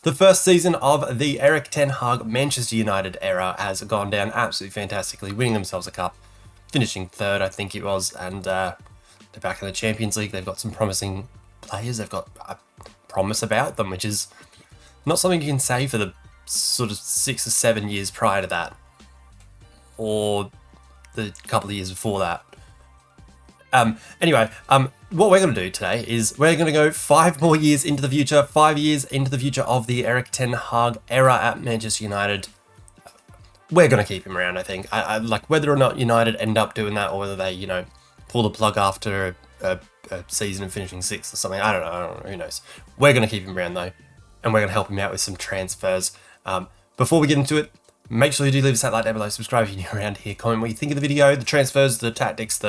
The first season of the Erik Ten Hag Manchester United era has gone down absolutely fantastically, winning themselves a cup, finishing third, I think it was, and they're back in the Champions League. They've got some promising players. They've got a promise about them, which is not something you can say for the sort of 6 or 7 years prior to that, or the couple of years before that. Anyway, what we're going to do today is we're going to go 5 more years into the future, 5 years into the future of the Erik Ten Hag era at Manchester United. We're going to keep him around, I think. I like whether or not United end up doing that, or whether they, pull the plug after a season and finishing 6th or something. I don't know. Who knows? We're going to keep him around though, and we're going to help him out with some transfers. Before we get into it, make sure you do leave us that like down below, subscribe if you're new around here, comment what you think of the video, the transfers, the tactics,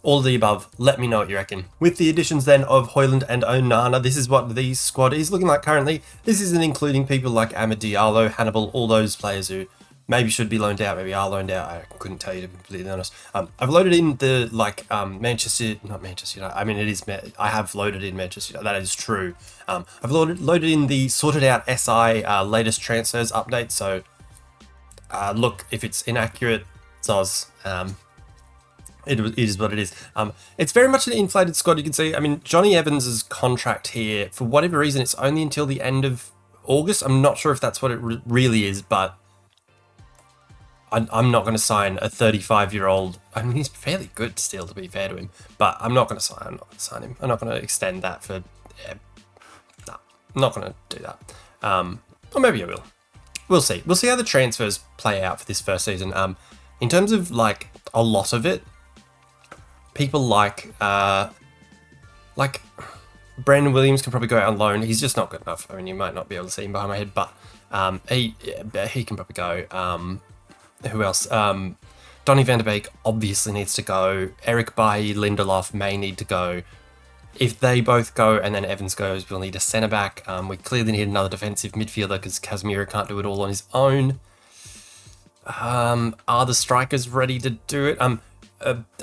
all of the above. Let me know what you reckon. With the additions then of Højlund and Onana, this is what the squad is looking like currently. This isn't including people like Amad Diallo, Hannibal, all those players who maybe should be loaned out, maybe are loaned out. I couldn't tell you, to be completely honest. I've loaded in the not Manchester United. I mean, it is. I have loaded in Manchester United. That is true. I've loaded in the sorted out SI latest transfers update. So look, if it's inaccurate, soz. It is what it is. It's very much an inflated squad, you can see. I mean, Johnny Evans' contract here, for whatever reason, it's only until the end of August. I'm not sure if that's what it really is, but I'm not going to sign a 35-year-old. I mean, he's fairly good still, to be fair to him, but I'm not going to sign him. I'm not going to extend that for... No, I'm not going to do that. Or maybe I will. We'll see. We'll see how the transfers play out for this first season. In terms of, like, a lot of it, people like Brandon Williams can probably go out on loan. He's just not good enough. I mean, you might not be able to see him behind my head, but he can probably go. Who else? Donny van de Beek obviously needs to go. Erik Bailly, Lindelof may need to go. If they both go and then Evans goes, we'll need a centre back. We clearly need another defensive midfielder because Casemiro can't do it all on his own. Are the strikers ready to do it?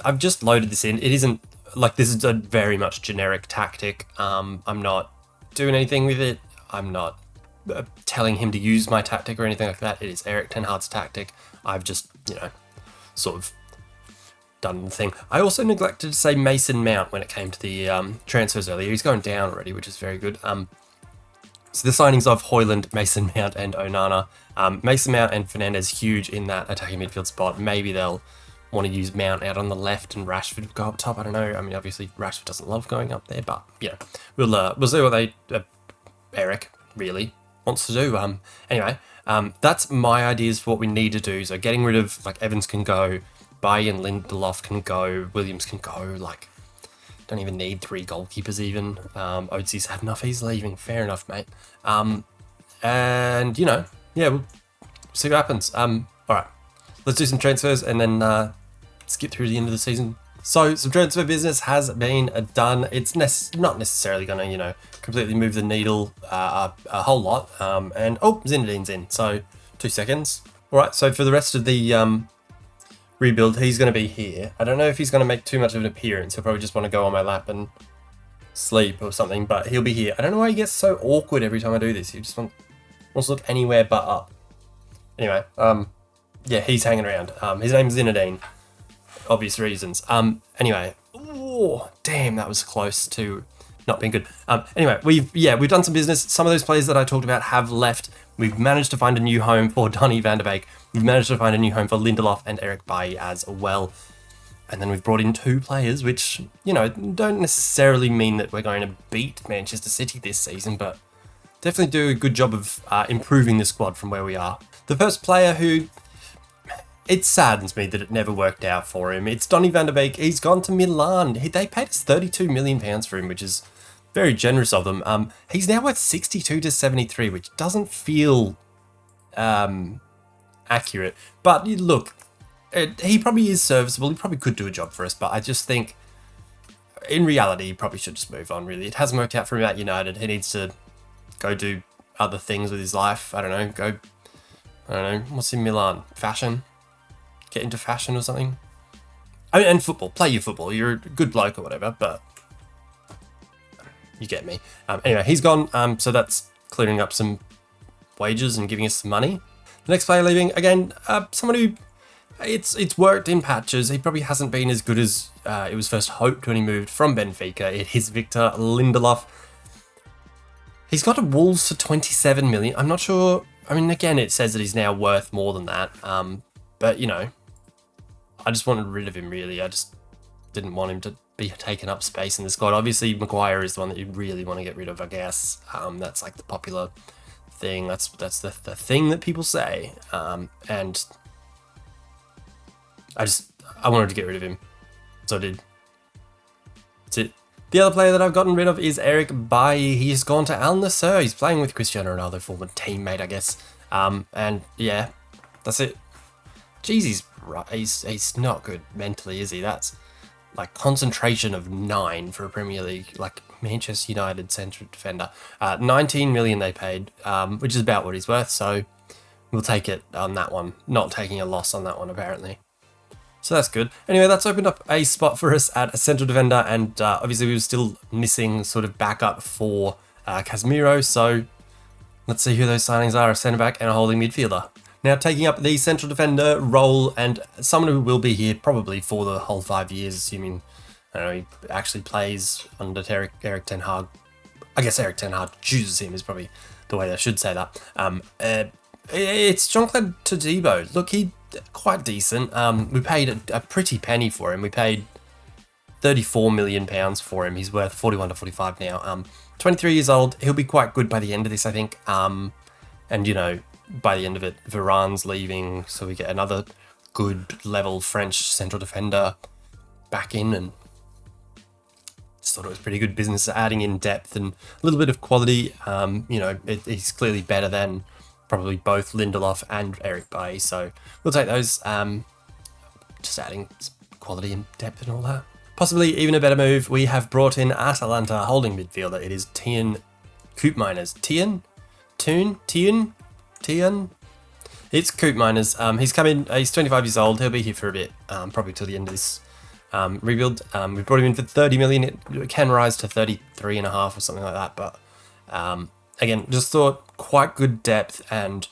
I've just loaded this in. It isn't like, this is a very much generic tactic. I'm not doing anything with it. I'm not telling him to use my tactic or anything like that. It is Erik Ten Hag's tactic. I've just, sort of done the thing. I also neglected to say Mason Mount when it came to the transfers earlier. He's going down already, which is very good. So the signings of Højlund, Mason Mount, and Onana. Mason Mount and Fernandes huge in that attacking midfield spot. Maybe they'll want to use Mount out on the left and Rashford go up top. I don't know. I mean, obviously Rashford doesn't love going up there, but we'll see what Erik really wants to do. Anyway, that's my ideas for what we need to do. So getting rid of, like, Evans can go, Bailly and Lindelof can go, Williams can go. Like, don't even need 3 goalkeepers even. Oatsy's had enough. He's leaving. Fair enough, mate. And we'll see what happens. All right, let's do some transfers and then skip through the end of the season. So some transfer business has been done. It's not necessarily going to, completely move the needle a whole lot. And Zinedine's in. So 2 seconds. All right. So for the rest of the rebuild, he's going to be here. I don't know if he's going to make too much of an appearance. He'll probably just want to go on my lap and sleep or something. But he'll be here. I don't know why he gets so awkward every time I do this. He just wants to look anywhere but up. Anyway, he's hanging around. His name's Zinedine. Obvious reasons. Anyway, damn, that was close to not being good. Anyway, we've done some business. Some of those players that I talked about have left. We've managed to find a new home for Donny van de Beek. We've managed to find a new home for Lindelof and Erik Bailly as well. And then we've brought in 2 players, which, don't necessarily mean that we're going to beat Manchester City this season, but definitely do a good job of improving the squad from where we are. The first player who... It saddens me that it never worked out for him. It's Donny van de Beek. He's gone to Milan. They paid us £32 million for him, which is very generous of them. He's now worth 62 to 73, which doesn't feel accurate. But look, he probably is serviceable. He probably could do a job for us. But I just think, in reality, he probably should just move on, really. It hasn't worked out for him at United. He needs to go do other things with his life. I don't know. What's in Milan? Fashion? Get into fashion or something. I mean, and football. Play your football. You're a good bloke or whatever, but you get me. Anyway, he's gone. So that's clearing up some wages and giving us some money. The next player leaving, again, someone who it's worked in patches. He probably hasn't been as good as it was first hoped when he moved from Benfica. It is Victor Lindelof. He's got a Wolves for 27 million. I'm not sure. I mean, again, it says that he's now worth more than that. But, you know, I just wanted rid of him, really. I just didn't want him to be taking up space in the squad. Obviously, Maguire is the one that you really want to get rid of, I guess. That's like the popular thing. That's the thing that people say. And I wanted to get rid of him. So I did. That's it. The other player that I've gotten rid of is Erik. He's gone to Al Nassr. He's playing with Cristiano Ronaldo, former teammate, I guess. And yeah, that's it. Jeez, he's not good mentally, is he? That's like concentration of 9 for a Premier League, like Manchester United central defender. 19 million they paid, which is about what he's worth. So we'll take it on that one. Not taking a loss on that one, apparently. So that's good. Anyway, that's opened up a spot for us at a central defender, and obviously we were still missing sort of backup for Casemiro. So let's see who those signings are: a centre back and a holding midfielder. Now taking up the central defender role, and someone who will be here probably for the whole 5 years, assuming I don't know he actually plays under Erik ten Hag. I guess Erik ten Hag chooses him is probably the way I should say that. It's Jean-Claude Todibo. Look, he quite decent. We paid a pretty penny for him. We paid £34 million for him. He's worth 41 to 45 now. 23 years old. He'll be quite good by the end of this, I think. And you know, by the end of it, Varane's leaving, so we get another good level French central defender back in, and just thought it was pretty good business, adding in depth and a little bit of quality. You know, he's clearly better than probably both Lindelof and Erik Bailly, so we'll take those. Just adding quality and depth and all that. Possibly even a better move, we have brought in Atalanta holding midfielder. It is Tian Koopmeiners. Tian? It's Koopmeiners. He's come in, he's 25 years old. He'll be here for a bit, probably till the end of this rebuild. We brought him in for 30 million. It can rise to 33.5 or something like that, but again, just thought quite good depth, and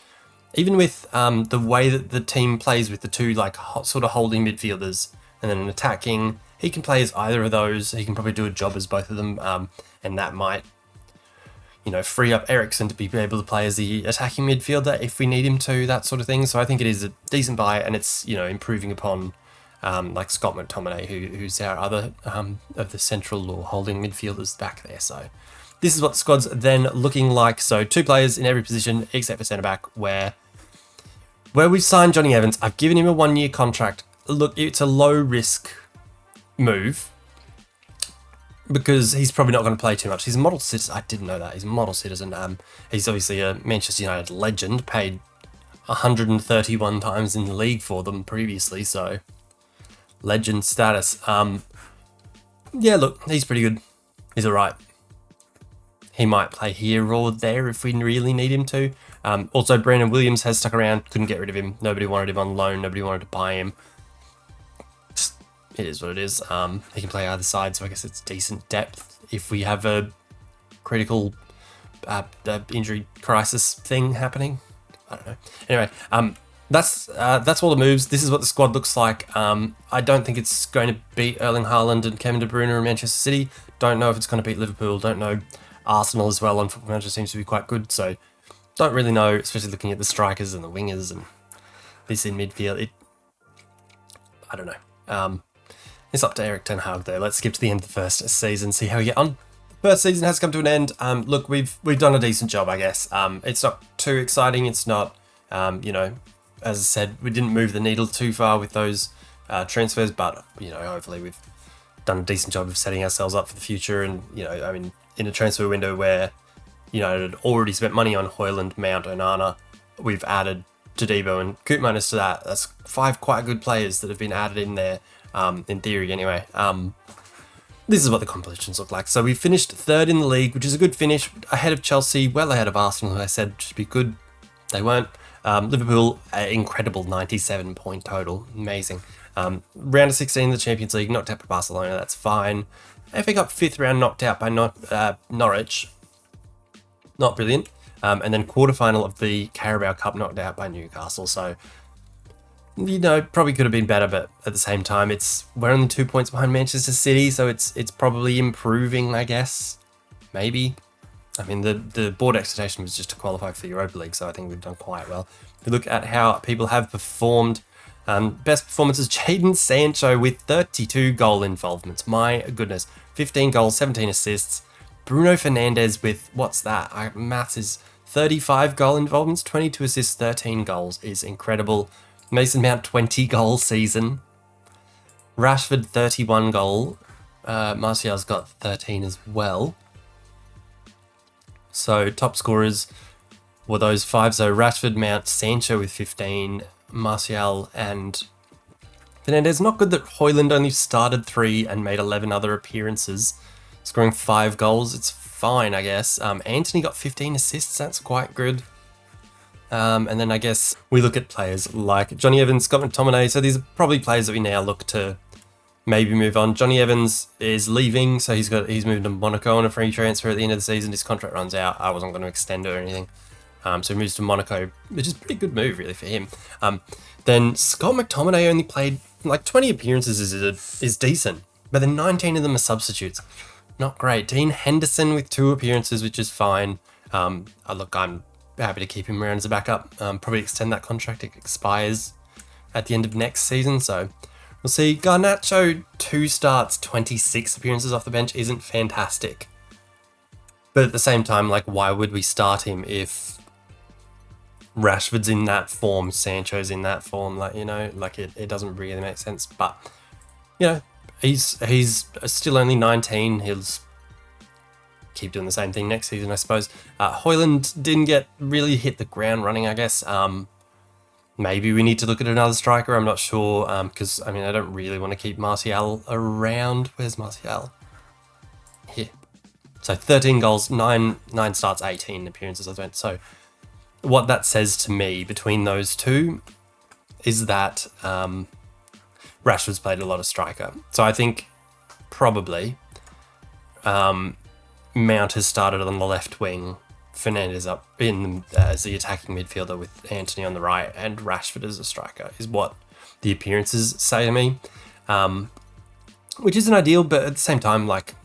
even with the way that the team plays with the two like sort of holding midfielders and then an attacking, he can play as either of those. He can probably do a job as both of them, and that might, you know, free up Eriksen to be able to play as the attacking midfielder if we need him to, that sort of thing. So I think it is a decent buy, and it's, you know, improving upon like Scott McTominay, who's our other of the central or holding midfielders back there. So this is what the squad's then looking like. So 2 players in every position except for centre-back, where we've signed Johnny Evans. I've given him a 1-year contract. Look, it's a low-risk move because he's probably not going to play too much. He's a model citizen. I didn't know that. He's a model citizen. He's obviously a Manchester United legend, paid 131 times in the league for them previously, so legend status. Yeah, look, he's pretty good. He's alright. He might play here or there if we really need him to. Also, Brandon Williams has stuck around. Couldn't get rid of him. Nobody wanted him on loan. Nobody wanted to buy him. Just, it is what it is. He can play either side, so I guess it's decent depth if we have a critical injury crisis thing happening. I don't know. Anyway, that's all the moves. This is what the squad looks like. I don't think it's going to beat Erling Haaland and Kevin De Bruyne in Manchester City. Don't know if it's going to beat Liverpool. Don't know. Arsenal as well on Football Manager seems to be quite good, so don't really know, especially looking at the strikers and the wingers and this in midfield. I don't know. It's up to Erik ten Hag though. Let's skip to the end of the first season, see how we get on. First season has come to an end. Look, we've done a decent job, I guess. It's not too exciting. It's not, you know, as I said, we didn't move the needle too far with those transfers, but you know, hopefully we've done a decent job of setting ourselves up for the future. And you know, I mean, in a transfer window where United had already spent money on Højlund, Mount, Onana, we've added Todibo and Koopmeiners to that. That's 5 quite good players that have been added in there, in theory anyway. This is what the competitions look like. So we finished 3rd in the league, which is a good finish, ahead of Chelsea, well ahead of Arsenal, who I said should be good. They weren't. Liverpool, incredible 97-point total, amazing. Round of 16 in the Champions League, knocked out by Barcelona, that's fine. FA Cup 5th round, knocked out by Norwich. Not brilliant. and then quarterfinal of the Carabao Cup knocked out by Newcastle. So, you know, probably could have been better, but at the same time, we're only 2 points behind Manchester City, so it's probably improving, I guess. Maybe. I mean, the board expectation was just to qualify for the Europa League, so I think we've done quite well. If you look at how people have performed, best performances, Jadon Sancho with 32 goal involvements. My goodness. 15 goals, 17 assists. Bruno Fernandes with, what's that? Maths is 35 goal involvements, 22 assists, 13 goals is incredible. Mason Mount, 20 goal season. Rashford, 31 goal. Martial's got 13 as well. So top scorers were those five. So Rashford, Mount, Sancho with 15, Martial and Fernandes. Not good that Højlund only started 3 and made 11 other appearances, scoring 5 goals. It's fine, I guess. Antony got 15 assists. That's quite good. And then I guess we look at players like Johnny Evans, Scott McTominay. So these are probably players that we now look to maybe move on. Johnny Evans is leaving, so he's moved to Monaco on a free transfer at the end of the season. His contract runs out. I wasn't going to extend it or anything. So he moves to Monaco, which is a pretty good move really for him. Then Scott McTominay only played like 20 appearances is decent, but then 19 of them are substitutes. Not great. Dean Henderson with 2 appearances, which is fine. Look, I'm happy to keep him around as a backup. Probably extend that contract. It expires at the end of next season, so we'll see. Garnacho, 2 starts, 26 appearances off the bench isn't fantastic. But at the same time, like, why would we start him if Rashford's in that form, Sancho's in that form? Like, you know, like it doesn't really make sense. But, you know, he's still only 19. He'll keep doing the same thing next season, I suppose. Højlund didn't really hit the ground running, I guess. Maybe we need to look at another striker. I'm not sure, because, I mean, I don't really want to keep Martial around. Where's Martial? Here. So 13 goals, 9 starts, 18 appearances, I think. So what that says to me between those two is that Rashford's played a lot of striker. So I think probably Mount has started on the left wing, Fernandes up in as the attacking midfielder with Antony on the right, and Rashford as a striker is what the appearances say to me, which isn't ideal, but at the same time, like,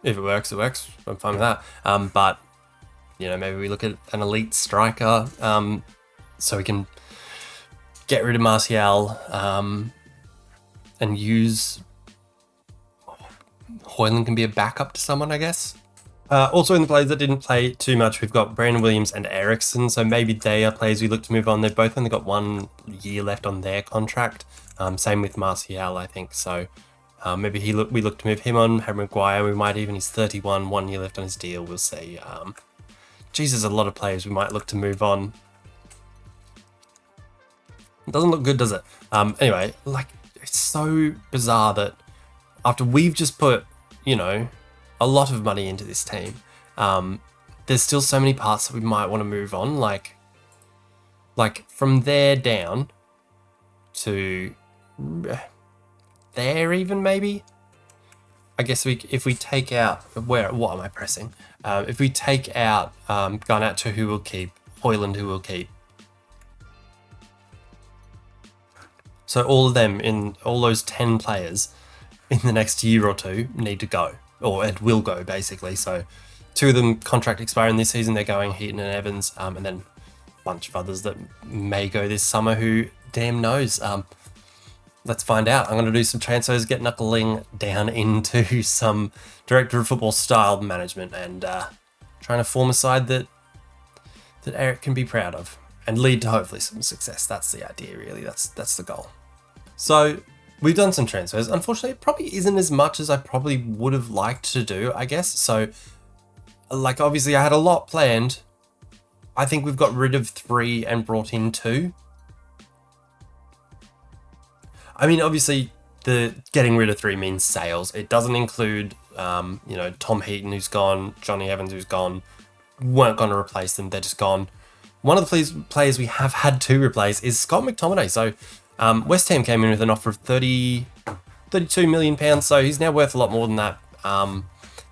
if it works, it works. I'm fine with that. But, you know, maybe we look at an elite striker so we can get rid of Martial and use Højlund can be a backup to someone, I guess. Also in the players that didn't play too much, we've got Brandon Williams and Eriksen, so maybe they are players we look to move on. They've both only got 1 year left on their contract. Same with Martial, I think. So maybe we look to move him on. Harry Maguire, we might even, he's 31, 1 year left on his deal, we'll see. Jesus, a lot of players we might look to move on. It doesn't look good, does it? Anyway, like, it's so bizarre that after we've just put, you know, a lot of money into this team, there's still so many parts that we might want to move on, like from there down to there even, maybe. I guess if we take out, what am I pressing? If we take out Garnacho, who we'll keep, Højlund, who we'll keep. So all of them, in all those 10 players in the next year or two need to go. Or it will go, basically. So 2 of them contract expiring this season. They're going, Heaton and Evans, and then a bunch of others that may go this summer. Who damn knows? Let's find out. I'm going to do some transfers, get knuckling down into some director of football style management, and trying to form a side that Erik can be proud of and lead to hopefully some success. That's the idea, really. That's the goal. So we've done some transfers. Unfortunately, it probably isn't as much as I probably would have liked to do, I guess. So, like, obviously I had a lot planned. I think we've got rid of 3 and brought in 2. I mean, obviously, the getting rid of 3 means sales. It doesn't include, you know, Tom Heaton, who's gone, Johnny Evans, who's gone. Weren't going to replace them. They're just gone. One of the players we have had to replace is Scott McTominay. So, West Ham came in with an offer of £32 million, so he's now worth a lot more than that.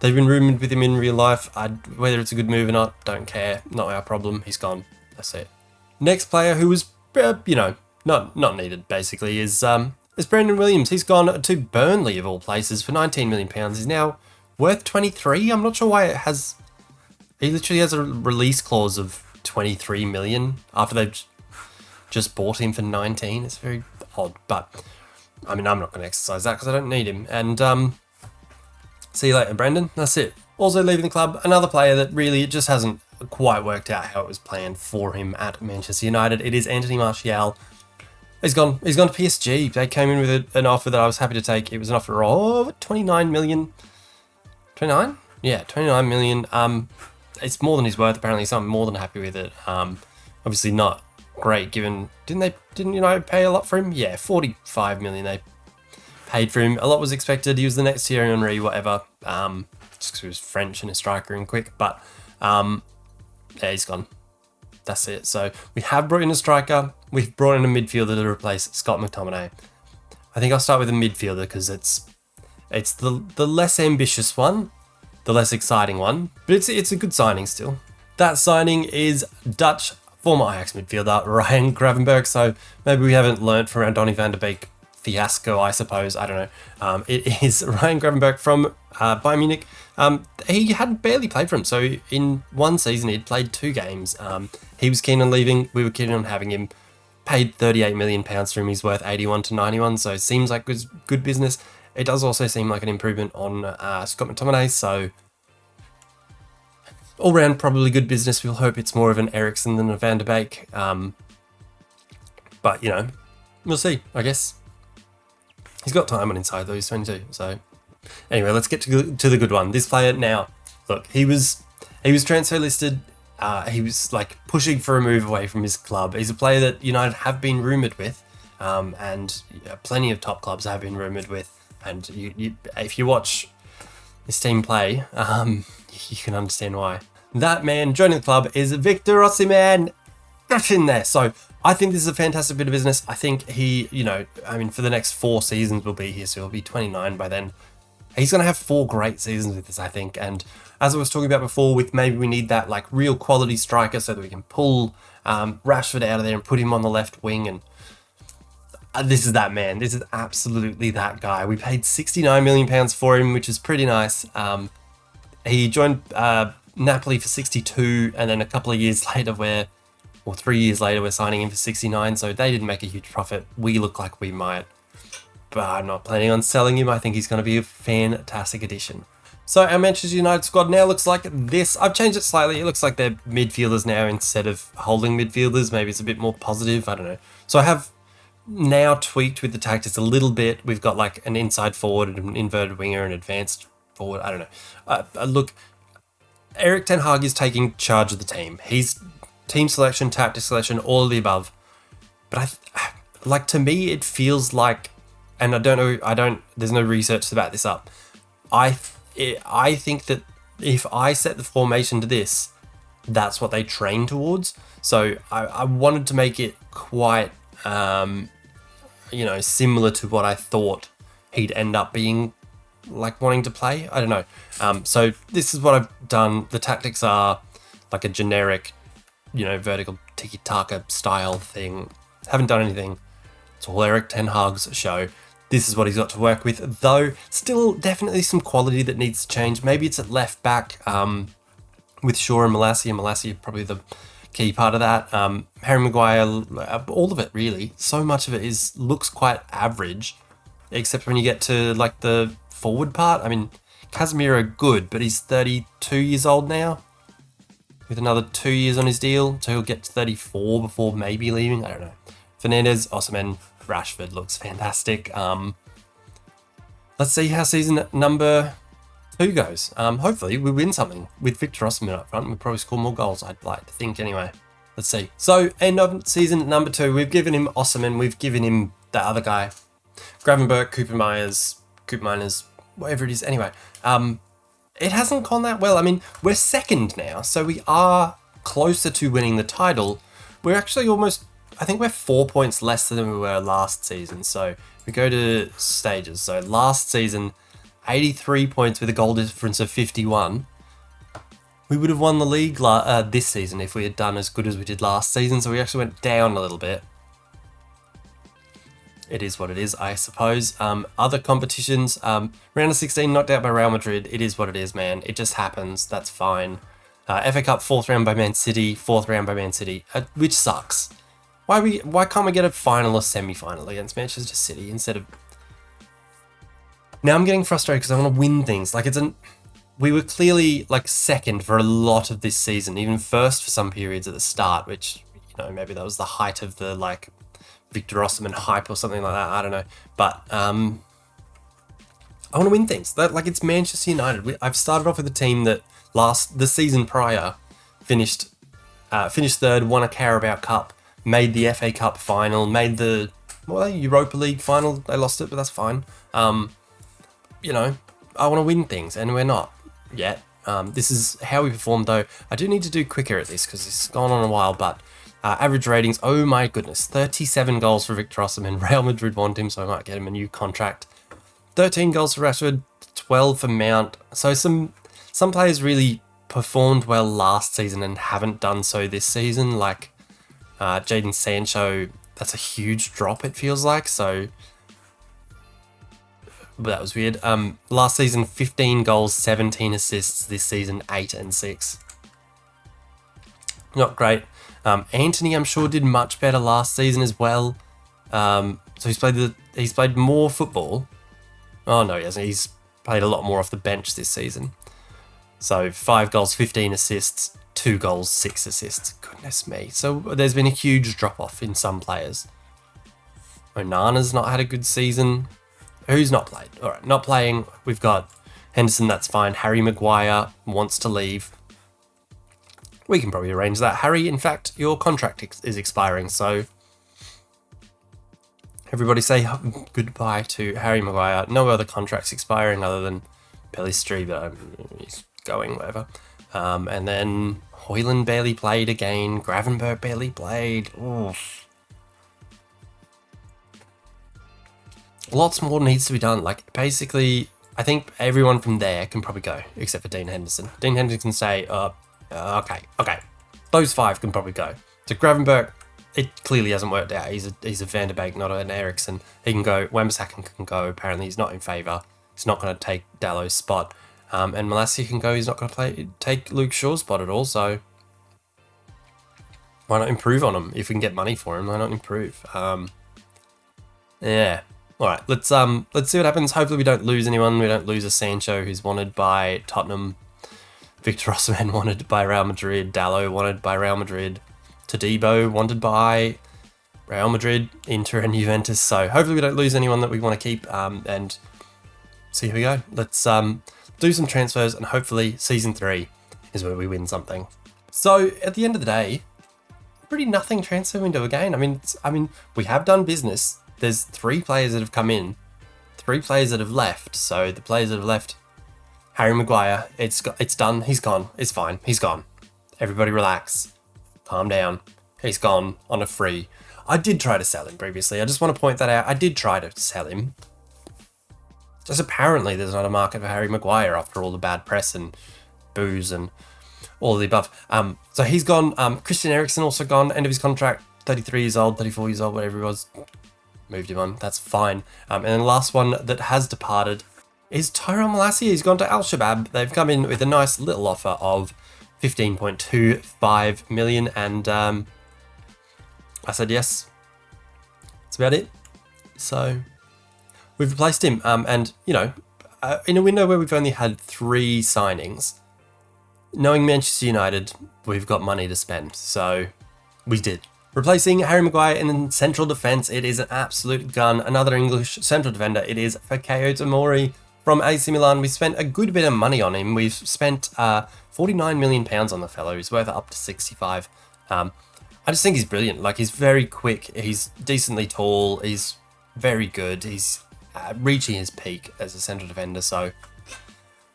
They've been rumoured with him in real life. Whether it's a good move or not, don't care. Not our problem. He's gone. That's it. Next player who was, not needed, basically, is Brandon Williams. He's gone to Burnley, of all places, for £19 million. He's now worth 23. I'm not sure why it has... He literally has a release clause of 23 million after they've just bought him for 19. It's very odd, but I mean, I'm not going to exercise that because I don't need him. And see you later, Brandon. That's it. Also leaving the club, another player that really just hasn't quite worked out how it was planned for him at Manchester United. It is Anthony Martial. He's gone to PSG. They came in with an offer that I was happy to take. It was an offer of 29 million. 29? Yeah, 29 million. It's more than he's worth, apparently, so I'm more than happy with it. Obviously not great given... Didn't United pay a lot for him? Yeah, 45 million they paid for him. A lot was expected. He was the next Thierry Henry, whatever. Just because he was French and a striker and quick. But, yeah, he's gone. That's it. So, we have brought in a striker. We've brought in a midfielder to replace Scott McTominay. I think I'll start with a midfielder because it's the less ambitious one. The less exciting one, but it's a good signing still. That signing is Dutch former Ajax midfielder Ryan Gravenberch. So maybe we haven't learnt from our Donny van de Beek fiasco, I suppose. I don't know. It is Ryan Gravenberch from Bayern Munich. He had barely played for him, so in one season he'd played 2 games. He was keen on leaving. We were keen on having him. Paid £38 million for him. He's worth 81 to 91, so it seems like good business. It does also seem like an improvement on Scott McTominay, so all round probably good business. We'll hope it's more of an Eriksen than a Van de Beek. But, we'll see, I guess. He's got time on inside though, he's 22, so... Anyway, let's get to the good one. This player now, look, he was transfer listed. He was like pushing for a move away from his club. He's a player that United have been rumoured with, and plenty of top clubs have been rumoured with. And if you watch this team play, you can understand why. That man joining the club is Victor Osimhen. Get in there. So I think this is a fantastic bit of business. I think he, for the next 4 seasons will be here, so he'll be 29 by then. He's going to have 4 great seasons with this, I think. And as I was talking about before, with maybe we need that like real quality striker so that we can pull Rashford out of there and put him on the left wing. And this is that man. This is absolutely that guy. We paid £69 million for him, which is pretty nice. He joined Napoli for 62, and then a couple of years later, 3 years later, we're signing him for 69. So they didn't make a huge profit. We look like we might. But I'm not planning on selling him. I think he's going to be a fantastic addition. So our Manchester United squad now looks like this. I've changed it slightly. It looks like they're midfielders now instead of holding midfielders. Maybe it's a bit more positive. I don't know. So I have now tweaked with the tactics a little bit. We've got like an inside forward, an inverted winger, an advanced forward. I don't know. Look, Erik ten Hag is taking charge of the team. He's team selection, tactic selection, all of the above. But to me, it feels like, and I don't know, there's no research to back this up. I think that if I set the formation to this, that's what they train towards. So I wanted to make it quite, similar to what I thought he'd end up being like wanting to play. I don't know. So this is what I've done. The tactics are like a generic, vertical tiki-taka style thing. Haven't done anything. It's all Erik ten Hag's show. This is what he's got to work with, though still definitely some quality that needs to change. Maybe it's at left back with Shaw and Malacia. Malacia probably the key part of that. Harry Maguire, all of it really. So much of it looks quite average, except when you get to like the forward part. I mean, Casemiro good, but he's 32 years old now, with another 2 years on his deal, so he'll get to 34 before maybe leaving. I don't know. Fernandes, Osimhen, Rashford looks fantastic. Let's see how season number 2 goes. Hopefully we win something with Victor Osimhen up front. We'll probably score more goals, I'd like to think anyway. Let's see. So end of season number 2, we've given him Osimhen, we've given him that other guy, Gravenberch, Cooper Miners, whatever it is. Anyway, it hasn't gone that well. I mean, we're second now, so we are closer to winning the title. We're actually almost, I think we're 4 points less than we were last season. So we go to stages. So last season, 83 points with a goal difference of 51. We would have won the league this season if we had done as good as we did last season, so we actually went down a little bit. It is what it is, I suppose. Other competitions, round of 16 knocked out by Real Madrid. It is what it is, man. It just happens. That's fine. FA Cup 4th round by Man City, 4th round by Man City, which sucks. Why can't we get a final or semi-final against Manchester City instead of... Now I'm getting frustrated because I want to win things. Like, we were clearly like second for a lot of this season, even first for some periods at the start, which, you know, maybe that was the height of the like Victor Osimhen hype or something like that. I don't know, but I want to win things. Like, it's Manchester United. I've started off with a team that the season prior finished third, won a Carabao Cup, made the FA Cup final, made the Europa League final. They lost it, but that's fine. You know, I want to win things, and we're not yet. This is how we performed, though. I do need to do quicker at this because it's gone on a while, but average ratings, oh my goodness, 37 goals for Victor Osimhen. Real Madrid want him, so I might get him a new contract. 13 goals for Rashford, 12 for Mount. So some players really performed well last season and haven't done so this season, like Jadon Sancho. That's a huge drop, it feels like, so... But that was weird. Last season, 15 goals, 17 assists. This season, 8 and 6. Not great. Anthony, I'm sure, did much better last season as well. So he's played more football. Oh no, he hasn't. He's played a lot more off the bench this season. So 5 goals, 15 assists, 2 goals, 6 assists. Goodness me. So there's been a huge drop off in some players. Onana's not had a good season. Who's not played? All right, not playing. We've got Henderson, that's fine. Harry Maguire wants to leave. We can probably arrange that. Harry, in fact, your contract is expiring, so everybody say goodbye to Harry Maguire. No other contracts expiring other than Pellistri, but he's going, whatever. And then Højlund barely played again. Gravenberch barely played. Oof. Lots more needs to be done. Like, basically, I think everyone from there can probably go, except for Dean Henderson. Dean Henderson can say, okay. Those 5 can probably go. So Gravenberch, it clearly hasn't worked out. He's a Van der Beek, not an Eriksen. He can go. Wan-Bissaka can go. Apparently, he's not in favour. He's not going to take Dallow's spot. And Malacia can go. He's not going to take Luke Shaw's spot at all. So why not improve on him? If we can get money for him, why not improve? Yeah. All right, let's see what happens. Hopefully we don't lose anyone. We don't lose a Sancho who's wanted by Tottenham, Victor Osimhen wanted by Real Madrid, Dalot wanted by Real Madrid, Todibo wanted by Real Madrid, Inter and Juventus. So hopefully we don't lose anyone that we want to keep. And see how we go. Let's do some transfers, and hopefully season 3 is where we win something. So at the end of the day, pretty nothing transfer window again. I mean, we have done business. There's 3 players that have come in, 3 players that have left. So the players that have left, Harry Maguire, it's done. He's gone. It's fine. He's gone. Everybody relax. Calm down. He's gone on a free. I did try to sell him previously. I just want to point that out. I did try to sell him. Just apparently there's not a market for Harry Maguire after all the bad press and booze and all of the above. So he's gone. Christian Eriksen also gone. End of his contract. 33 years old, 34 years old, whatever he was. Moved him on, that's fine. And then the last one that has departed is Tyrell Malacia. He's gone to Al Shabab. They've come in with a nice little offer of 15.25 million, and I said yes. That's about it. So we've replaced him, and you know, in a window where we've only had 3 signings, knowing Manchester United, we've got money to spend, so we did. Replacing Harry Maguire in central defence, it is an absolute gun. Another English central defender, it is Fikayo Tomori from AC Milan. We spent a good bit of money on him. We've spent £49 million on the fellow. He's worth up to 65. I just think he's brilliant. Like, he's very quick. He's decently tall. He's very good. He's reaching his peak as a central defender. So I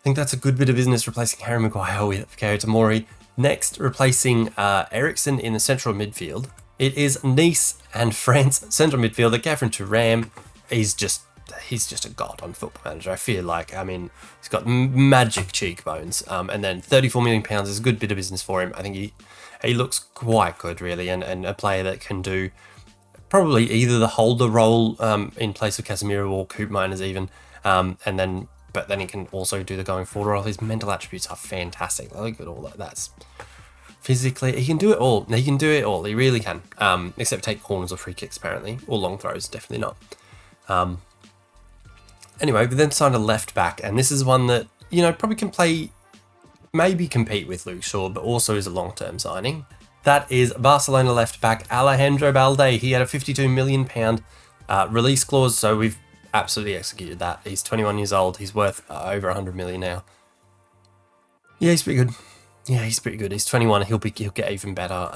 think that's a good bit of business, replacing Harry Maguire with Fikayo Tomori. Next, replacing Eriksen in the central midfield. It is Nice and France central midfielder, Gavin Thuram. He's just he's just a god on Football Manager. I feel like, I mean, he's got magic cheekbones, and then £34 million is a good bit of business for him. I think he looks quite good, really, and a player that can do probably either the holder role in place of Casemiro or Coop Miners even, but then he can also do the going forward role. His mental attributes are fantastic. I look at all that. That's physically, he can do it all. He can do it all. He really can. Except take corners or free kicks, apparently, or long throws. Definitely not. Anyway, we then signed a left back, and this is one that probably can play, maybe compete with Luke Shaw, but also is a long-term signing. That is Barcelona left back Alejandro Balde. He had a £52 million release clause, so we've absolutely executed that. He's 21 years old. He's worth over 100 million now. Yeah, he's pretty good. Yeah, he's pretty good. He's 21. He'll get even better.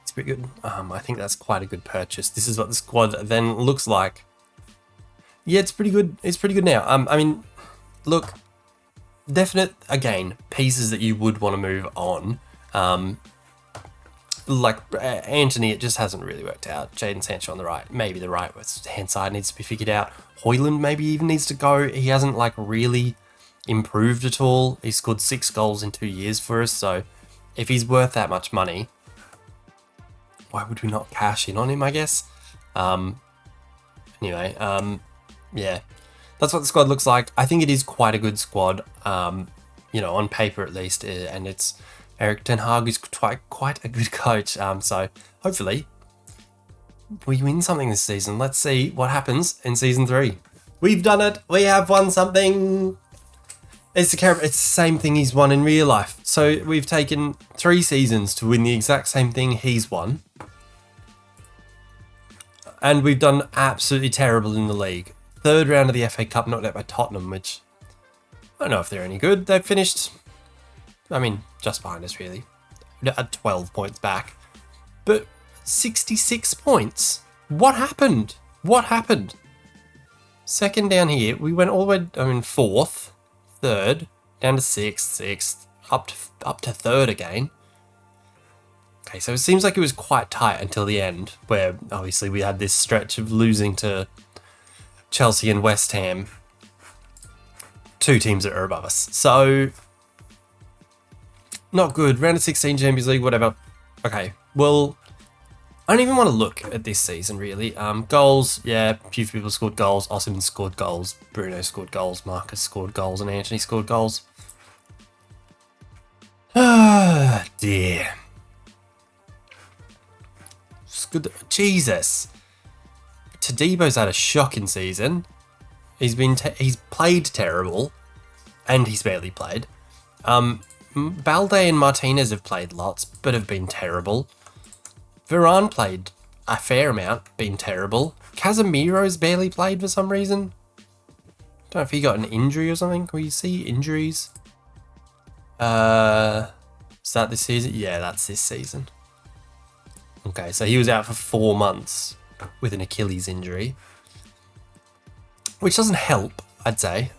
He's pretty good. I think that's quite a good purchase. This is what the squad then looks like. Yeah, it's pretty good. It's pretty good now. I mean, look, definite again pieces that you would want to move on. Like Anthony, it just hasn't really worked out. Jadon Sancho on the right, maybe the right hand side needs to be figured out. Højlund maybe even needs to go. He hasn't like really improved at all. He scored 6 goals in 2 years for us, so if he's worth that much money, why would we not cash in on him, I guess? Anyway, yeah, that's what the squad looks like. I think it is quite a good squad, on paper at least, and it's Erik ten Hag is quite a good coach, so hopefully we win something this season. Let's see what happens in season 3. We've done it. We have won something. It's the same thing he's won in real life. So we've taken 3 seasons to win the exact same thing he's won. And we've done absolutely terrible in the league. 3rd round of the FA Cup knocked out by Tottenham, which I don't know if they're any good. They've finished, I mean, just behind us really. At 12 points back. But 66 points? What happened? What happened? Second down here, we went all the way, 4th, 3rd, down to 6th, up to 3rd again. Okay, so it seems like it was quite tight until the end, where obviously we had this stretch of losing to Chelsea and West Ham, 2 teams that are above us. So, not good. Round of 16 Champions League, whatever. Okay, well, I don't even want to look at this season, really. Goals, yeah, a few people scored goals. Osimhen scored goals. Bruno scored goals. Marcus scored goals. And Anthony scored goals. Ah, dear. Good. Jesus. Tadebo's had a shocking season. He's played terrible, and he's barely played. Balde and Martinez have played lots, but have been terrible. Varane played a fair amount, been terrible. Casemiro's barely played for some reason. Don't know if he got an injury or something. Can we see injuries? Is that this season? Yeah, that's this season. Okay, so he was out for 4 months with an Achilles injury, which doesn't help, I'd say.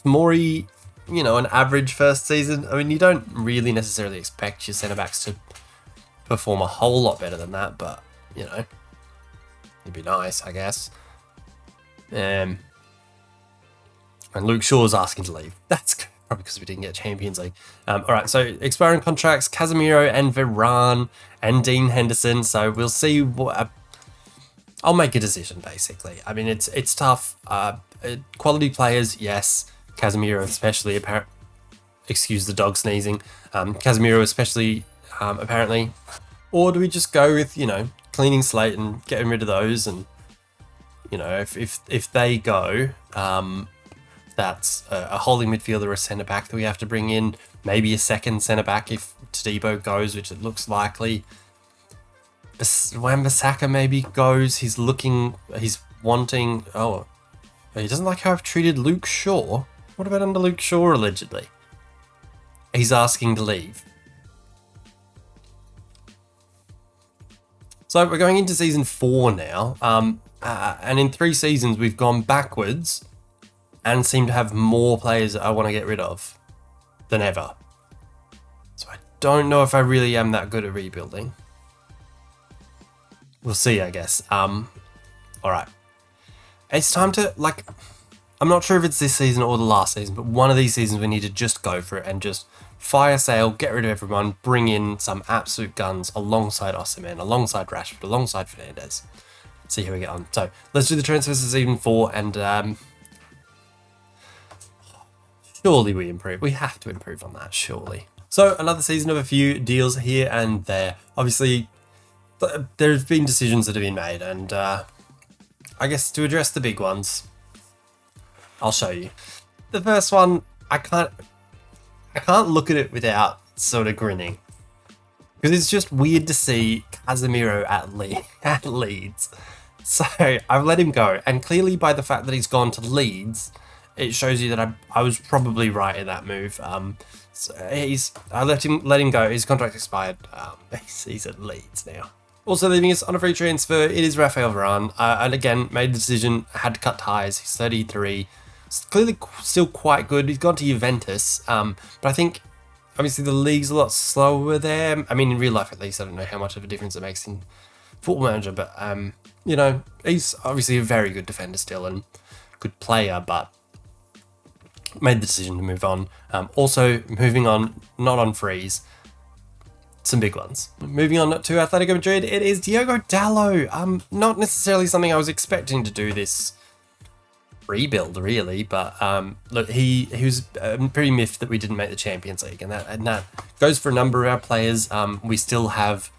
Mori, an average first season. I mean, you don't really necessarily expect your centre-backs to perform a whole lot better than that, but, it'd be nice, I guess. And Luke Shaw's asking to leave. That's good. Probably because we didn't get Champions League. All right, so expiring contracts, Casemiro and Varane and Dean Henderson. So we'll see what... I'll make a decision, basically. I mean, it's tough. Quality players, yes. Casemiro especially, excuse the dog sneezing. Casemiro especially, apparently. Or do we just go with, cleaning slate and getting rid of those? And, if they go... that's a holding midfielder or a centre-back that we have to bring in. Maybe a second centre-back if Tadebo goes, which it looks likely. Wan-Bissaka maybe goes. He's wanting... Oh, he doesn't like how I've treated Luke Shaw. What about under Luke Shaw, allegedly? He's asking to leave. So we're going into season 4 now. And in 3 seasons, we've gone backwards and seem to have more players that I want to get rid of than ever. So I don't know if I really am that good at rebuilding. We'll see, I guess. All right. It's time to, like, I'm not sure if it's this season or the last season, but one of these seasons we need to just go for it and just fire sale, get rid of everyone, bring in some absolute guns alongside Osimhen, alongside Rashford, alongside Fernandes. See how we get on. So let's do the transfers of season 4, and surely we improve. We have to improve on that, surely. So another season of a few deals here and there. Obviously, there's been decisions that have been made, and I guess to address the big ones, I'll show you. The first one, I can't look at it without sort of grinning, because it's just weird to see Casemiro at Leeds. So I've let him go, and clearly by the fact that he's gone to Leeds, it shows you that I was probably right in that move. So I let him go. His contract expired. He's at Leeds now. Also leaving us on a free transfer, it is Rafael Varane. And again, made the decision, had to cut ties. He's 33. Clearly still quite good. He's gone to Juventus. But I think, obviously, the league's a lot slower there. I mean, in real life, at least, I don't know how much of a difference it makes in Football Manager. But, you know, he's obviously a very good defender still and good player, but made the decision to move on. Also, moving on, not on freeze. Some big ones. Moving on to Atletico Madrid, it is Diogo Dalot. Not necessarily something I was expecting to do this rebuild, really, but look, he was pretty miffed that we didn't make the Champions League, and that goes for a number of our players. We still have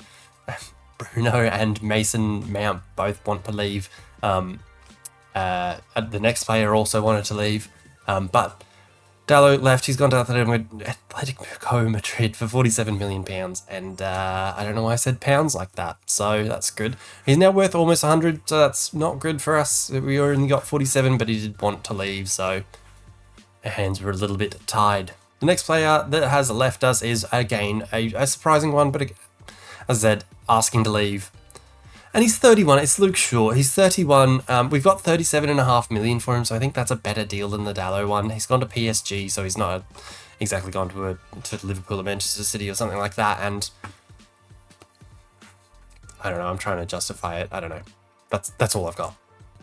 Bruno and Mason Mount both want to leave. The next player also wanted to leave, but Dalot left. He's gone to Atletico Madrid for £47 million, and I don't know why I said pounds like that, so that's good. He's now worth almost 100, so that's not good for us. We only got 47, but he did want to leave, so our hands were a little bit tied. The next player that has left us is, again, a surprising one, but as I said, asking to leave. And he's 31. It's Luke Shaw. He's 31. We've got 37.5 million for him, so I think that's a better deal than the Dalot one. He's gone to PSG, so he's not exactly gone to Liverpool or Manchester City or something like that. And I don't know. I'm trying to justify it. I don't know. That's all I've got.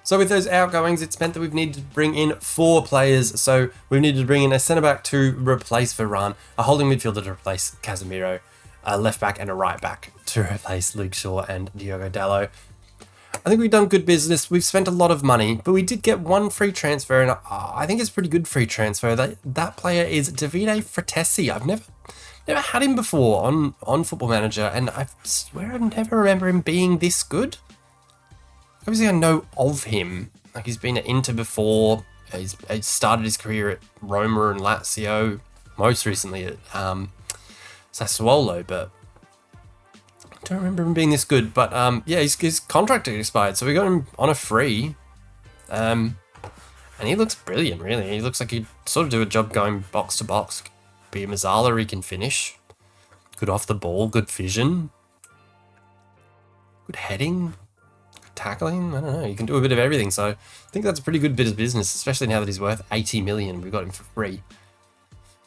So with those outgoings, it's meant that we've needed to bring in 4 players. So we've needed to bring in a centre back to replace Varane, a holding midfielder to replace Casemiro, a left back and a right back to replace Luke Shaw and Diogo Dalot. I think we've done good business. We've spent a lot of money, but we did get one free transfer, and I think it's a pretty good free transfer. That player is Davide Fratesi. I've never had him before on Football Manager, and I swear I never remember him being this good. Obviously, I know of him. Like, he's been at Inter before. He's started his career at Roma and Lazio, most recently at Sassuolo, but I don't remember him being this good. But yeah, his contract expired, so we got him on a free, and he looks brilliant. Really, he looks like he'd sort of do a job going box to box. Be a Mazzala, he can finish. Good off the ball, good vision, good heading, good tackling. I don't know, you can do a bit of everything. So I think that's a pretty good bit of business, especially now that he's worth 80 million. We got him for free.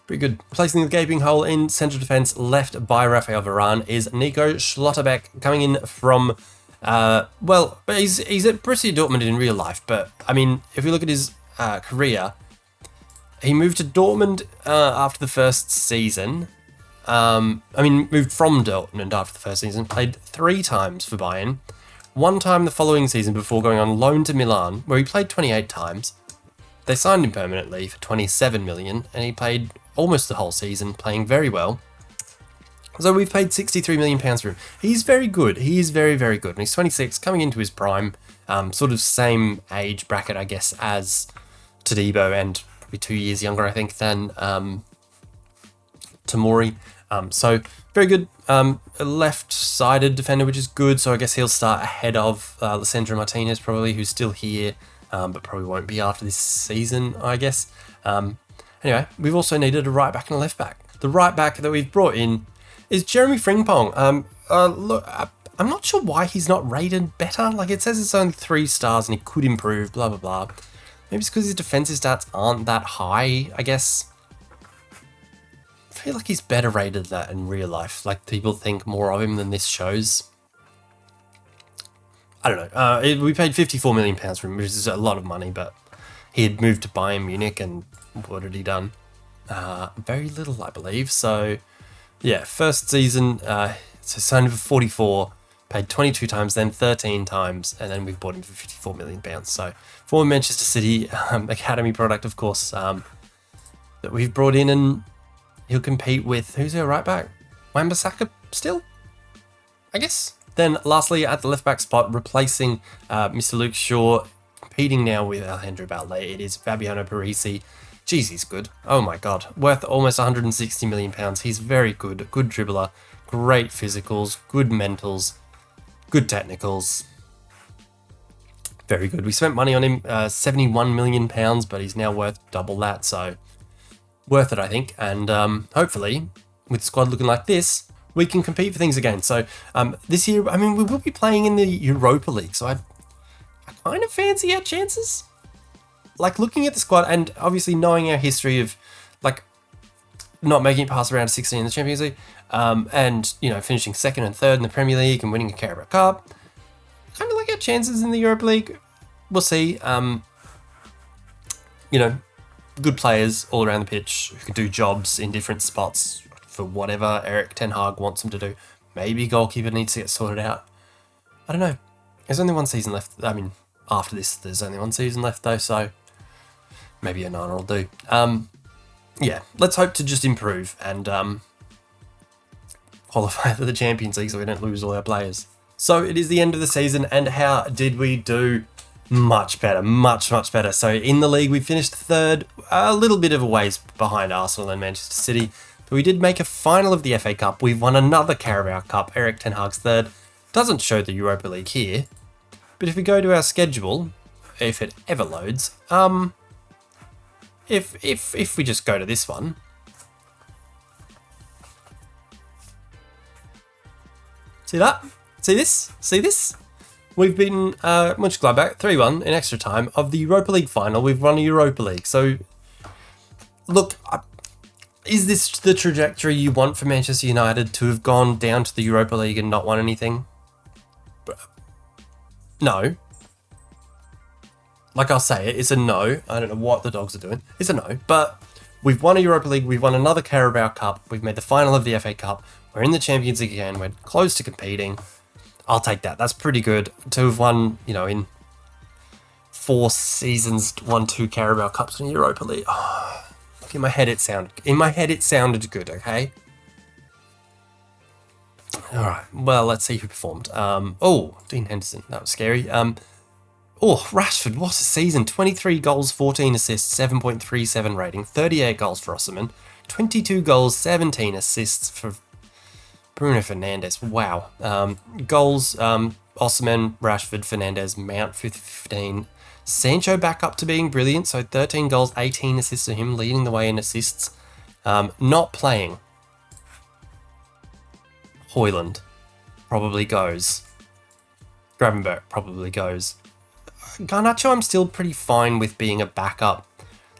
Pretty good. Placing the gaping hole in central defence left by Rafael Varane is Nico Schlotterbeck, coming in from, well, he's at Borussia Dortmund in real life, but, I mean, if we look at his career, he moved to Dortmund after the first season. Moved from Dortmund after the first season, played 3 times for Bayern, 1 time the following season before going on loan to Milan, where he played 28 times. They signed him permanently for 27 million, and he played almost the whole season, playing very well. So we've paid 63 million pounds for him. He's very good. He is very, very good. And he's 26, coming into his prime, sort of same age bracket, I guess, as Todibo, and probably 2 years younger, I think, than Tomori. So very good left-sided defender, which is good. So I guess he'll start ahead of Licensor Martinez, probably, who's still here, but probably won't be after this season, I guess. Anyway, we've also needed a right back and a left back. The right back that we've brought in is Jeremy Frimpong. Look, I'm not sure why he's not rated better. Like, it says it's only 3 stars and he could improve, blah, blah, blah. Maybe it's because his defensive stats aren't that high, I guess. I feel like he's better rated than that in real life. Like, people think more of him than this shows. I don't know. We paid £54 million for him, which is a lot of money, but he had moved to Bayern Munich, and what had he done? Very little, I believe. So, yeah, first season, so signed for 44, paid 22 times, then 13 times, and then we've bought him for £54 million. So, former Manchester City academy product, of course, that we've brought in, and he'll compete with, who's our right back? Wan-Bissaka still, I guess. Then lastly, at the left back spot, replacing Mr. Luke Shaw, competing now with Alejandro Balde, it is Fabiano Parisi. Jeez, he's good. Oh my god. Worth almost £160 million. He's very good. Good dribbler. Great physicals. Good mentals. Good technicals. Very good. We spent money on him, £71 million, but he's now worth double that, so worth it, I think. And hopefully, with the squad looking like this, we can compete for things again. So this year, I mean, we will be playing in the Europa League, so I kind of fancy our chances. Like, looking at the squad and obviously knowing our history of, like, not making it past round 16 in the Champions League, and, you know, finishing second and third in the Premier League and winning a Carabao Cup, kind of like our chances in the Europa League. We'll see. You know, good players all around the pitch who can do jobs in different spots for whatever Erik Ten Hag wants them to do. Maybe goalkeeper needs to get sorted out. I don't know. There's only one season left. I mean, after this, there's only one season left, though, so maybe Onana will do. Yeah, let's hope to just improve and qualify for the Champions League so we don't lose all our players. So it is the end of the season, and how did we do? Much better, much better. So in the league, we finished third, a little bit of a ways behind Arsenal and Manchester City, but we did make a final of the FA Cup. We've won another Carabao Cup, Erik Ten Hag's third. Doesn't show the Europa League here, but if we go to our schedule, if it ever loads, if we just go to this one, see that? See this? See this? We've been Mönchengladbach 3-1 in extra time of the Europa League final. We've won a Europa League. So, look, is this the trajectory you want for Manchester United, to have gone down to the Europa League and not won anything? No. Like, I'll say it, it's a no. I don't know what the dogs are doing. It's a no. But we've won a Europa League. We've won another Carabao Cup. We've made the final of the FA Cup. We're in the Champions League again. We're close to competing. I'll take that. That's pretty good to have won, you know, in 4 seasons, won 2 Carabao Cups in Europa League. Oh, in my head it sounded good, okay? All right. Well, let's see who performed. Oh, Dean Henderson. That was scary. Oh, Rashford, what a season. 23 goals, 14 assists, 7.37 rating, 38 goals for Osimhen, 22 goals, 17 assists for Bruno Fernandes. Wow. Goals, Osimhen, Rashford, Fernandes, Mount 15. Sancho back up to being brilliant. So 13 goals, 18 assists to him, leading the way in assists. Not playing. Højlund probably goes. Gravenberch probably goes. Garnacho, I'm still pretty fine with being a backup.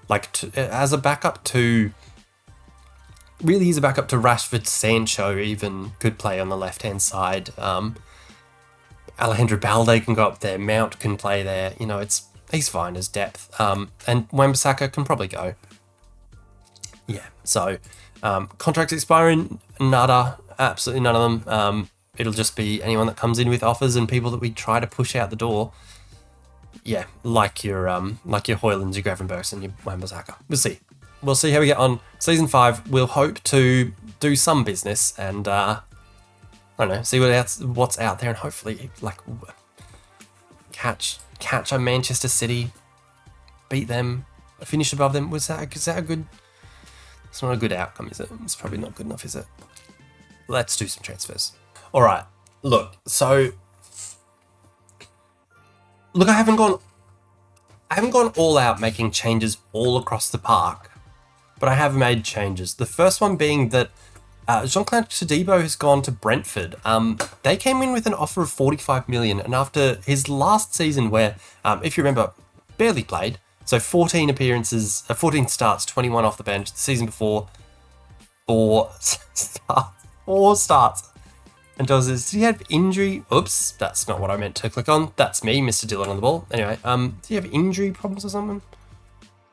Like, as a backup to... Really, he's a backup to Rashford. Sancho even could play on the left-hand side. Alejandro Balde can go up there. Mount can play there. You know, he's fine as depth. And Wan-Bissaka can probably go. Yeah, so contracts expiring, nada. Absolutely none of them. It'll just be anyone that comes in with offers and people that we try to push out the door. Yeah, like your Højlunds, your Gravenberchs, and your Wan-Bissaka. We'll see how we get on. Season 5, we'll hope to do some business and, I don't know, see what's out there, and hopefully, like, catch a Manchester City, beat them, finish above them. Is that a good... It's not a good outcome, is it? It's probably not good enough, is it? Let's do some transfers. All right, look, so... Look, I haven't gone all out making changes all across the park, but I have made changes. The first one being that Jean-Claude Todibo has gone to Brentford. They came in with an offer of 45 million, and after his last season where, if you remember, barely played, so 14 appearances, 14 starts, 21 off the bench. The season before, 4 starts, And does he have injury? Oops, that's not what I meant to click on. That's me, Mr. Dylan on the ball. Anyway, does he have injury problems or something?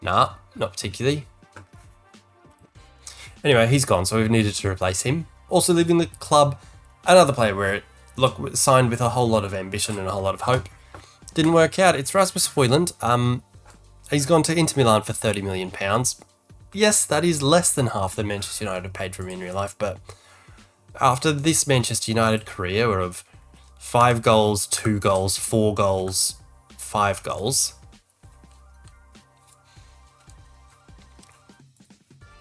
Nah, not particularly. Anyway, he's gone, so we've needed to replace him. Also leaving the club, another player where it signed with a whole lot of ambition and a whole lot of hope. Didn't work out. It's Rasmus Højlund. He's gone to Inter Milan for £30 million. Yes, that is less than half that Manchester United paid for him in real life, but after this Manchester United career of 5 goals, 2 goals, 4 goals, 5 goals,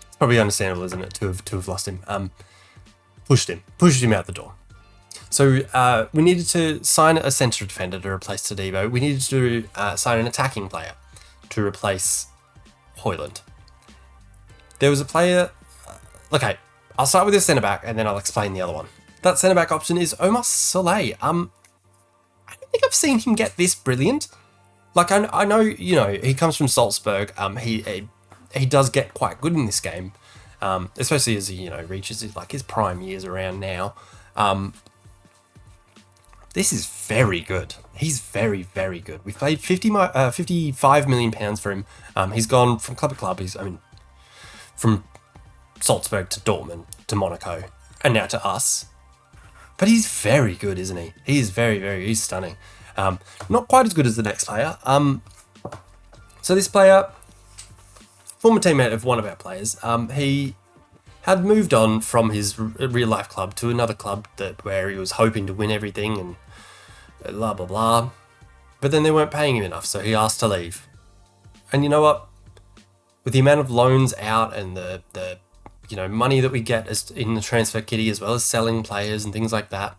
it's probably understandable, isn't it, to have lost him. Pushed him out the door. So we needed to sign a centre defender to replace Todibo. We needed to sign an attacking player to replace Højlund. There was a player... Okay, I'll start with the centre-back and then I'll explain the other one. That centre-back option is Omar Soleil. I don't think I've seen him get this brilliant. Like, I know, you know, he comes from Salzburg. He does get quite good in this game, especially as he, you know, reaches his prime years around now. This is very good. He's very, very good. We've paid £55 million for him. He's gone from club to club. From Salzburg to Dortmund to Monaco and now to us. But he's very good, isn't he? He's he's stunning. Not quite as good as the next player. So this player, former teammate of one of our players, he had moved on from his real life club to another club where he was hoping to win everything and blah, blah, blah. But then they weren't paying him enough, so he asked to leave. And you know what? With the amount of loans out and the money that we get as in the transfer kitty, as well as selling players and things like that,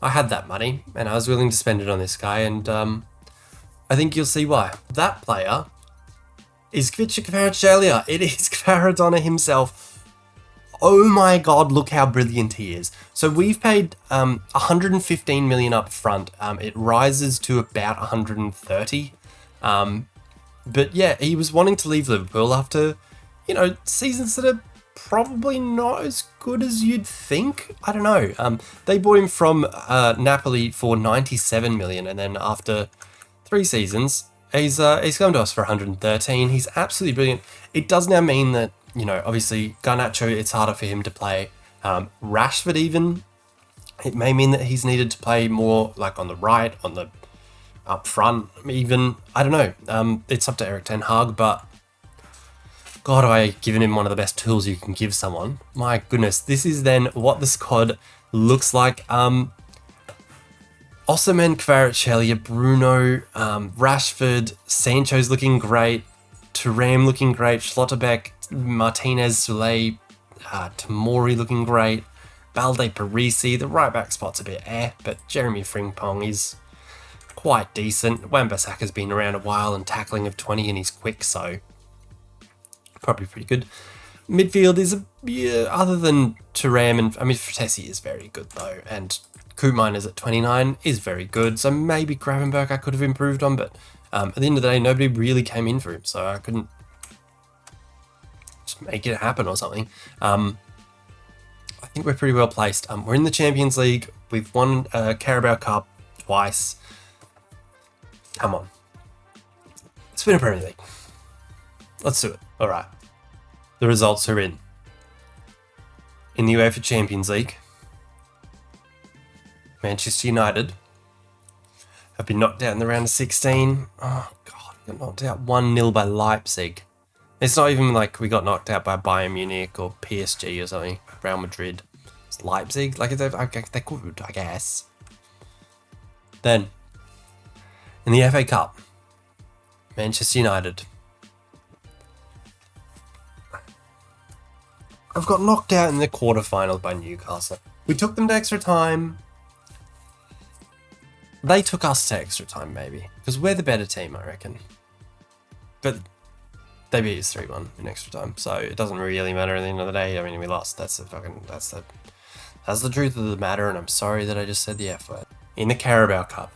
I had that money and I was willing to spend it on this guy, and I think you'll see why. That player is Kvaratskhelia. It is Kvaradona himself. Oh my god, look how brilliant he is. So we've paid 115 million up front. It rises to about 130. But yeah, he was wanting to leave Liverpool after, seasons that are probably not as good as you'd think. I don't know. They bought him from Napoli for 97 million, and then after 3 seasons, he's come to us for 113. He's absolutely brilliant. It does now mean that, obviously Garnacho, it's harder for him to play. Rashford even, it may mean that he's needed to play more like on the right, on the up front even. I don't know. It's up to Erik ten Hag, but God, have I given him one of the best tools you can give someone. My goodness, this is then what the squad looks like. Osimhen, Kvaratskhelia, Bruno, Rashford, Sancho's looking great, Thuram looking great, Schlotterbeck, Martinez, Soleil, Tamori looking great, Balde, Parisi. The right back spot's a bit but Jeremy Frimpong is quite decent. Wan-Bissaka's been around a while and tackling of 20 and he's quick, so probably pretty good. Midfield is other than Thuram and Fratesi is very good though, and Koopmeiners at 29 is very good. So maybe Gravenberg I could have improved on, but at the end of the day, nobody really came in for him, so I couldn't just make it happen or something. I think we're pretty well placed. We're in the Champions League. We've won Carabao Cup twice. Come on. Let's win a Premier League. Let's do it. All right. The results are in. In the UEFA Champions League, Manchester United have been knocked out in the round of 16. Oh, God. We got knocked out 1-0 by Leipzig. It's not even like we got knocked out by Bayern Munich or PSG or something. Real Madrid. It's Leipzig. Like, they could, I guess. Then, in the FA Cup, Manchester United have got knocked out in the quarterfinals by Newcastle. We took them to extra time. They took us to extra time, maybe, because we're the better team, I reckon. But they beat us 3-1 in extra time, so it doesn't really matter at the end of the day. I mean, we lost. That's the truth of the matter, and I'm sorry that I just said the F word. In the Carabao Cup,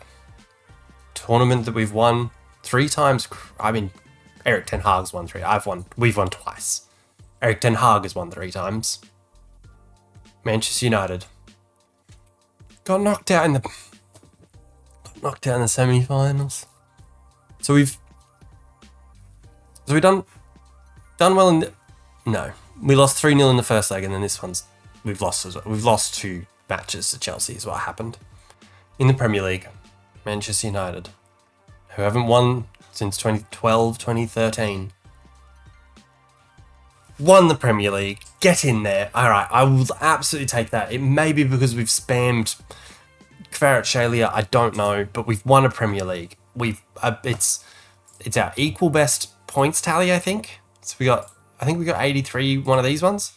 tournament that we've won 3 times. I mean, Erik ten Hag's won 3. We've won twice. Erik ten Hag has won 3 times. Manchester United got knocked out in the semi-finals. So we've done well in no. We lost 3-0 in the first leg, and then this one's we've lost as well. We've lost 2 matches to Chelsea is what happened. In the Premier League, Manchester United, who haven't won since 2012, 2013. Won the Premier League. Get in there. All right, I will absolutely take that. It may be because we've spammed Kvaratskhelia, I don't know, but we've won a Premier League. It's our equal best points tally, I think. So we got 83 one of these ones.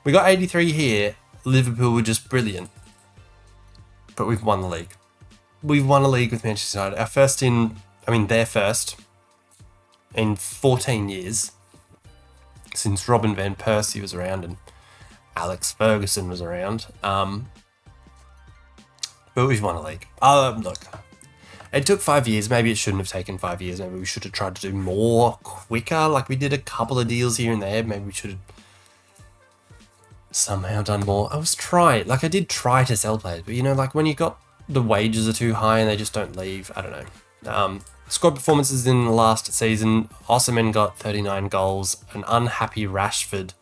We got 83 here. Liverpool were just brilliant. But we've won the league. We've won a league with Manchester United. Their first in 14 years. Since Robin van Persie was around and Alex Ferguson was around. But we've won a league. Look, it took 5 years. Maybe it shouldn't have taken 5 years. Maybe we should have tried to do more quicker. Like we did a couple of deals here and there. Maybe we should have somehow done more. I did try to sell players. But, like when you got the wages are too high and they just don't leave. I don't know. Squad performances in the last season. Osimhen got 39 goals. An unhappy Rashford.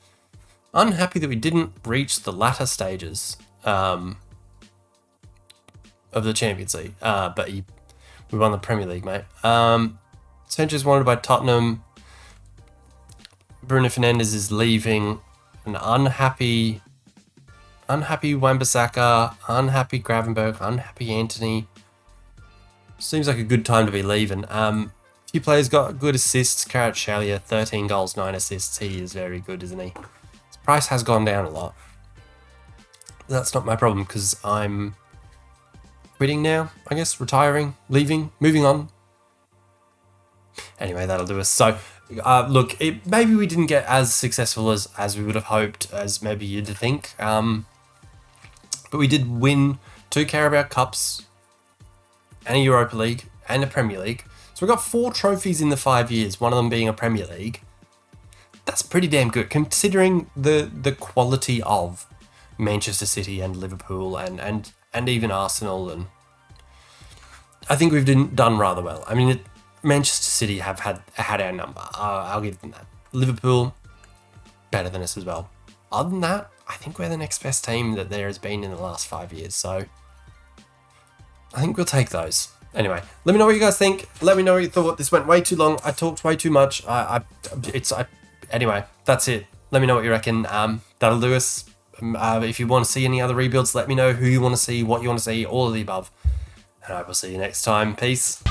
Unhappy that we didn't reach the latter stages of the Champions League. But we won the Premier League, mate. Sanchez wanted by Tottenham. Bruno Fernandes is leaving. An unhappy Wan-Bissaka. Unhappy Gravenberch. Unhappy Anthony. Seems like a good time to be leaving. A few players got good assists. Kvaratskhelia, 13 goals, 9 assists. He is very good, isn't he? His price has gone down a lot. That's not my problem because I'm quitting now, I guess. Retiring, leaving, moving on. Anyway, that'll do us. So, look, maybe we didn't get as successful as we would have hoped, as maybe you'd think. But we did win 2 Carabao Cups, and a Europa League, and a Premier League. So we got 4 trophies in the 5 years, one of them being a Premier League. That's pretty damn good, considering the quality of Manchester City and Liverpool and even Arsenal. And I think we've done rather well. I mean, Manchester City have had our number. I'll give them that. Liverpool, better than us as well. Other than that, I think we're the next best team that there has been in the last 5 years. So I think we'll take those. Anyway, let me know what you guys think. Let me know what you thought. This went way too long. I talked way too much. Anyway, that's it. Let me know what you reckon. That'll do us. If you want to see any other rebuilds, let me know who you want to see, what you want to see, all of the above. And I will see you next time. Peace.